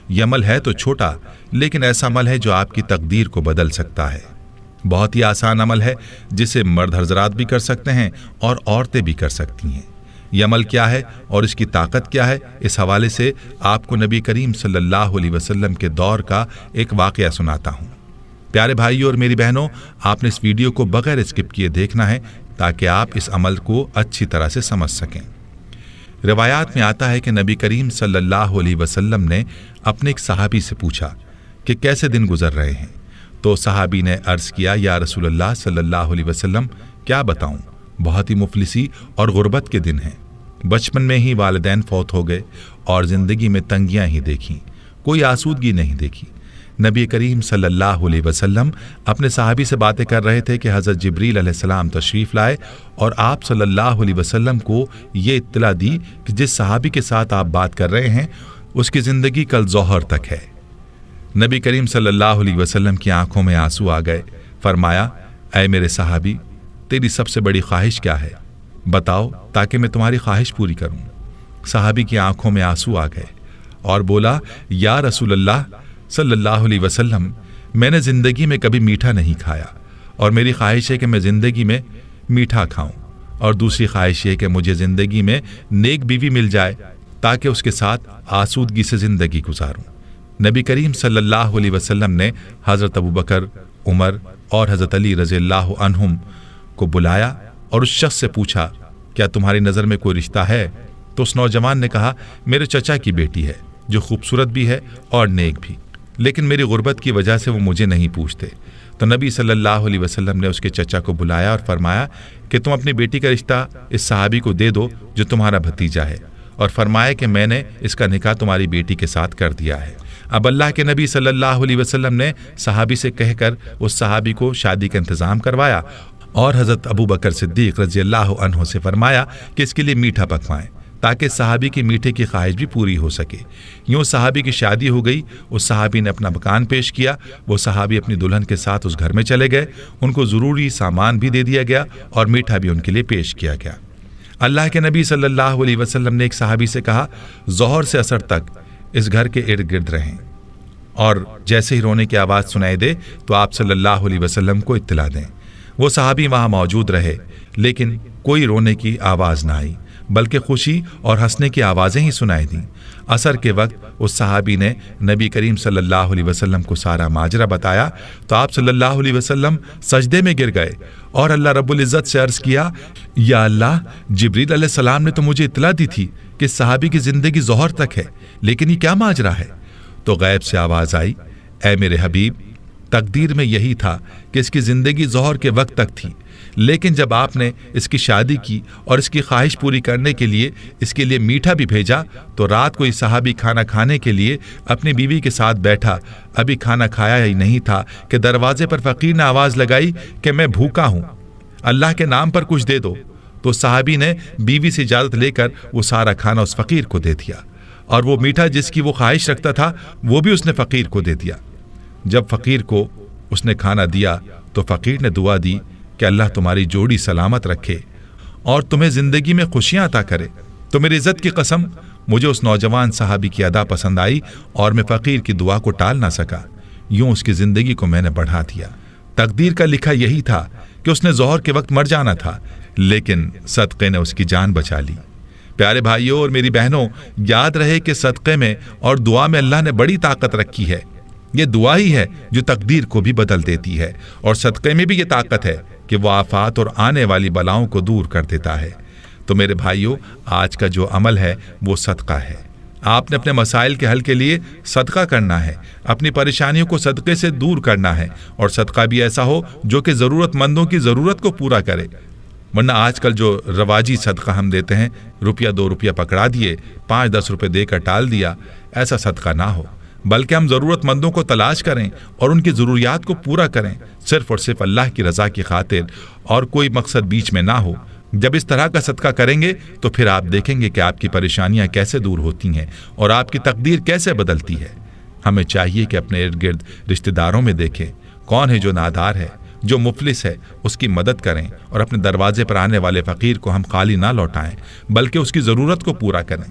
یہ عمل ہے تو چھوٹا، لیکن ایسا عمل ہے جو آپ کی تقدیر کو بدل سکتا ہے۔ بہت ہی آسان عمل ہے جسے مرد حضرات بھی کر سکتے ہیں اور عورتیں بھی کر سکتی ہیں۔ یہ عمل کیا ہے اور اس کی طاقت کیا ہے، اس حوالے سے آپ کو نبی کریم صلی اللہ علیہ وسلم کے دور کا ایک واقعہ سناتا ہوں۔ پیارے بھائیوں اور میری بہنوں، آپ نے اس ویڈیو کو بغیر اسکپ کیے دیکھنا ہے تاکہ آپ اس عمل کو اچھی طرح سے سمجھ سکیں۔ روایات میں آتا ہے کہ نبی کریم صلی اللہ علیہ وسلم نے اپنے ایک صحابی سے پوچھا کہ کیسے دن گزر رہے ہیں، تو صحابی نے عرض کیا، یا رسول اللہ صلی اللہ علیہ وسلم کیا بتاؤں، بہت ہی مفلسی اور غربت کے دن ہیں۔ بچپن میں ہی والدین فوت ہو گئے اور زندگی میں تنگیاں ہی دیکھیں، کوئی آسودگی نہیں دیکھی۔ نبی کریم صلی اللہ علیہ وسلم اپنے صحابی سے باتیں کر رہے تھے کہ حضرت جبریل علیہ السلام تشریف لائے اور آپ صلی اللہ علیہ وسلم کو یہ اطلاع دی کہ جس صحابی کے ساتھ آپ بات کر رہے ہیں اس کی زندگی کل ظہر تک ہے۔ نبی کریم صلی اللہ علیہ وسلم کی آنکھوں میں آنسو آ گئے۔ فرمایا، اے میرے صحابی، تیری سب سے بڑی خواہش کیا ہے؟ بتاؤ تاکہ میں تمہاری خواہش پوری کروں۔ صحابی کی آنکھوں میں آنسو آ گئے اور بولا، یا رسول اللہ صلی اللہ علیہ وسلم، میں نے زندگی میں کبھی میٹھا نہیں کھایا اور میری خواہش ہے کہ میں زندگی میں میٹھا کھاؤں، اور دوسری خواہش یہ کہ مجھے زندگی میں نیک بیوی مل جائے تاکہ اس کے ساتھ آسودگی سے زندگی گزاروں۔ نبی کریم صلی اللہ علیہ وسلم نے حضرت ابوبکر، عمر اور حضرت علی رضی اللہ عنہم کو بلایا اور اس شخص سے پوچھا، کیا تمہاری نظر میں کوئی رشتہ ہے؟ تو اس نوجوان نے کہا، میرے چچا کی بیٹی ہے جو خوبصورت بھی ہے اور نیک بھی، لیکن میری غربت کی وجہ سے وہ مجھے نہیں پوچھتے۔ تو نبی صلی اللہ علیہ وسلم نے اس کے چچا کو بلایا اور فرمایا کہ تم اپنی بیٹی کا رشتہ اس صحابی کو دے دو جو تمہارا بھتیجا ہے، اور فرمایا کہ میں نے اس کا نکاح تمہاری بیٹی کے ساتھ کر دیا ہے۔ اب اللہ کے نبی صلی اللہ علیہ وسلم نے صحابی سے کہہ کر اس صحابی کو شادی کا انتظام کروایا اور حضرت ابوبکر صدیق رضی اللہ عنہ سے فرمایا کہ اس کے لیے میٹھا پکوائیں تاکہ صحابی کی میٹھے کی خواہش بھی پوری ہو سکے۔ یوں صحابی کی شادی ہو گئی۔ اس صحابی نے اپنا مکان پیش کیا، وہ صحابی اپنی دلہن کے ساتھ اس گھر میں چلے گئے، ان کو ضروری سامان بھی دے دیا گیا اور میٹھا بھی ان کے لیے پیش کیا گیا۔ اللہ کے نبی صلی اللہ علیہ وسلم نے ایک صحابی سے کہا، ظہر سے عصر تک اس گھر کے ارد گرد رہیں، اور جیسے ہی رونے کی آواز سنائی دے تو آپ صلی اللہ علیہ وسلم کو اطلاع دیں۔ وہ صحابی وہاں موجود رہے، لیکن کوئی رونے کی آواز نہ آئی، بلکہ خوشی اور ہنسنے کی آوازیں ہی سنائی دیں۔ عصر کے وقت اس صحابی نے نبی کریم صلی اللہ علیہ وسلم کو سارا ماجرا بتایا تو آپ صلی اللہ علیہ وسلم سجدے میں گر گئے اور اللہ رب العزت سے عرض کیا، یا اللہ، جبریل علیہ السلام نے تو مجھے اطلاع دی تھی کہ صحابی کی زندگی ظہر تک ہے، لیکن یہ کیا ماجرا ہے؟ تو غیب سے آواز آئی، اے میرے حبیب، تقدیر میں یہی تھا کہ اس کی زندگی ظہر کے وقت تک تھی، لیکن جب آپ نے اس کی شادی کی اور اس کی خواہش پوری کرنے کے لیے اس کے لیے میٹھا بھی بھیجا تو رات کو یہ صحابی کھانا کھانے کے لیے اپنی بیوی کے ساتھ بیٹھا، ابھی کھانا کھایا ہی نہیں تھا کہ دروازے پر فقیر نے آواز لگائی کہ میں بھوکا ہوں، اللہ کے نام پر کچھ دے دو۔ تو صحابی نے بیوی سے اجازت لے کر وہ سارا کھانا اس فقیر کو دے دیا، اور وہ میٹھا جس کی وہ خواہش رکھتا تھا وہ بھی اس نے فقیر کو دے دیا۔ جب فقیر کو اس نے کھانا دیا تو فقیر نے دعا دی کہ اللہ تمہاری جوڑی سلامت رکھے اور تمہیں زندگی میں خوشیاں عطا کرے۔ تو میری عزت کی قسم، مجھے اس نوجوان صحابی کی ادا پسند آئی اور میں فقیر کی دعا کو ٹال نہ سکا، یوں اس کی زندگی کو میں نے بڑھا دیا۔ تقدیر کا لکھا یہی تھا کہ اس نے ظہر کے وقت مر جانا تھا، لیکن صدقے نے اس کی جان بچا لی۔ پیارے بھائیوں اور میری بہنوں، یاد رہے کہ صدقے میں اور دعا میں اللہ نے بڑی طاقت رکھی ہے۔ یہ دعا ہی ہے جو تقدیر کو بھی بدل دیتی ہے، اور صدقے میں بھی یہ طاقت ہے کہ وہ آفات اور آنے والی بلاؤں کو دور کر دیتا ہے۔ تو میرے بھائیوں، آج کا جو عمل ہے وہ صدقہ ہے۔ آپ نے اپنے مسائل کے حل کے لیے صدقہ کرنا ہے، اپنی پریشانیوں کو صدقے سے دور کرنا ہے، اور صدقہ بھی ایسا ہو جو کہ ضرورت مندوں کی ضرورت کو پورا کرے۔ ورنہ آج کل جو رواجی صدقہ ہم دیتے ہیں، روپیہ 2 روپیہ پکڑا دیے، 5-10 روپے دے کر ٹال دیا، ایسا صدقہ نہ ہو، بلکہ ہم ضرورت مندوں کو تلاش کریں اور ان کی ضروریات کو پورا کریں، صرف اور صرف اللہ کی رضا کی خاطر، اور کوئی مقصد بیچ میں نہ ہو۔ جب اس طرح کا صدقہ کریں گے تو پھر آپ دیکھیں گے کہ آپ کی پریشانیاں کیسے دور ہوتی ہیں اور آپ کی تقدیر کیسے بدلتی ہے۔ ہمیں چاہیے کہ اپنے ارد گرد رشتہ داروں میں دیکھیں کون ہے جو نادار ہے، جو مفلس ہے، اس کی مدد کریں، اور اپنے دروازے پر آنے والے فقیر کو ہم خالی نہ لوٹائیں بلکہ اس کی ضرورت کو پورا کریں۔